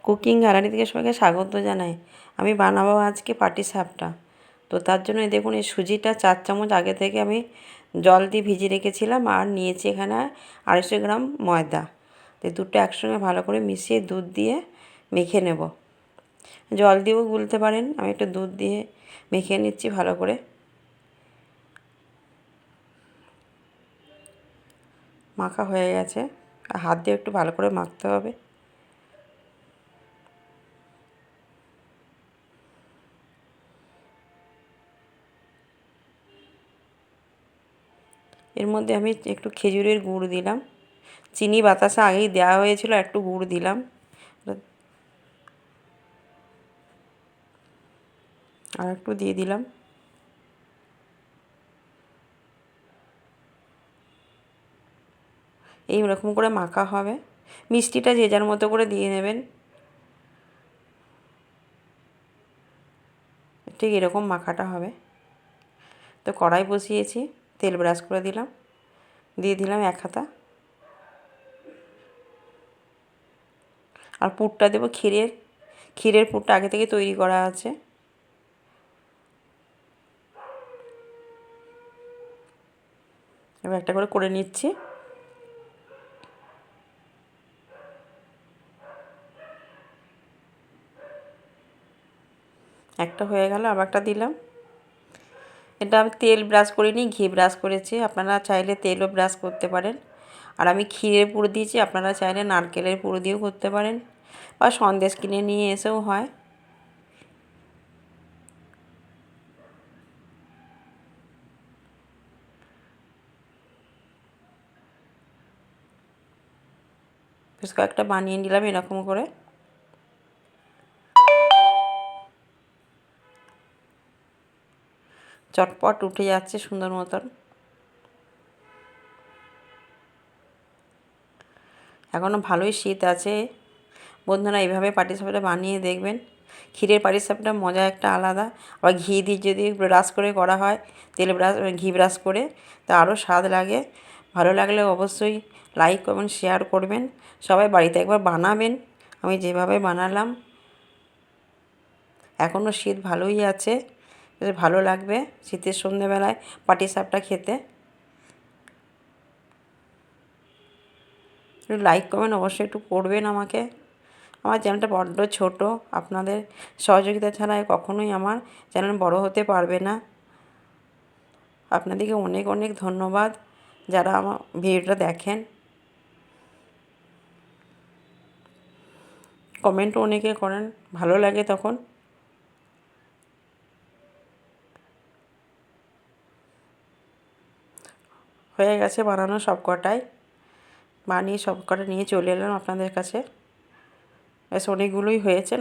Cooking gallery থেকে সবাইকে স্বাগত জানাই। আমি বানাবো আজকে পাটিসাপটা। তো তার জন্য এই দেখুন, এই সুজিটা 4 চামচ আগে থেকে আমি জল দিয়ে ভিজিয়ে রেখেছিলাম, আর নিয়েছি এখানে 250 গ্রাম ময়দা। তো দুটো একসঙ্গে ভালো করে মিশিয়ে দুধ দিয়ে মেখে নেব। জল দিয়েও গুলতে পারেন, আমি একটু দুধ দিয়ে মেখে নিচ্ছি ভালো করে। মাখা হয়ে গেছে, হাত দিয়ে একটু ভালো করে মাখতে হবে। এর মধ্যে আমি একটু খেজুরের গুড় দিলাম, চিনি বাতাসা আগেই দেওয়া হয়েছিল, একটু গুড় দিলাম। আর একটু দিয়ে দিলাম। এই রকম করে মাখা হবে। মিষ্টিটা যে যার মতো করে দিয়ে নেবেন। ঠিক এরকম মাখাটা হবে। তো কড়াই বসিয়েছি, তেল ব্রাশ করে দিলাম, দিয়ে দিলাম 1 হাতা। আর পুরটা দেবো ক্ষীরের পুরটা আগে থেকে তৈরি করা আছে। এবার একটা করে নিচ্ছি। একটা হয়ে গেল, আবার একটা দিলাম। এটা আমি তেল ব্রাশ করিনি, ঘি ব্রাশ করেছি। আপনারা চাইলে তেলও ব্রাশ করতে পারেন। আর আমি ক্ষীরের পুর দিয়েছি, আপনারা চাইলে নারকেলের পুর দিয়েও করতে পারেন, বা সন্দেশ কিনে নিয়ে এসেও হয়। বেশ কয়েকটা বানিয়ে নিলাম এরকম করে। চটপট উঠে যাচ্ছে সুন্দর মতন। এখনও ভালোই শীত আছে। বন্ধুরা, এইভাবে পাটিসাপটা বানিয়ে দেখবেন। ক্ষীরের পাটিসাপটার মজা একটা আলাদা। আবার ঘি দিয়ে যদি ব্রাশ করে করা হয়, ঘি ব্রাশ করে, তা আরও স্বাদ লাগে। ভালো লাগলে অবশ্যই লাইক কমেন্ট শেয়ার করবেন। সবাই বাড়িতে একবার বানাবেন আমি যেভাবে বানালাম। এখনও শীত ভালোই আছে, বেশ ভালো লাগবে শীতের সন্ধ্যেবেলায় পাটিসাপটা খেতে। একটু লাইক কমেন্ট অবশ্যই একটু করবেন আমাকে। আমার চ্যানেলটা বড্ড ছোট, আপনাদের সহযোগিতা ছাড়া কখনোই আমার চ্যানেল বড় হতে পারবে না। আপনাদেরকে অনেক অনেক ধন্যবাদ যারা আমার ভিডিওটা দেখেন। কমেন্টও অনেকে করেন, ভালো লাগে তখন। হয়ে গেছে বানানো সব কটাই। বানিয়ে সব কটা নিয়ে চলে এলাম আপনাদের কাছে। বেশ অনেকগুলোই হয়েছে।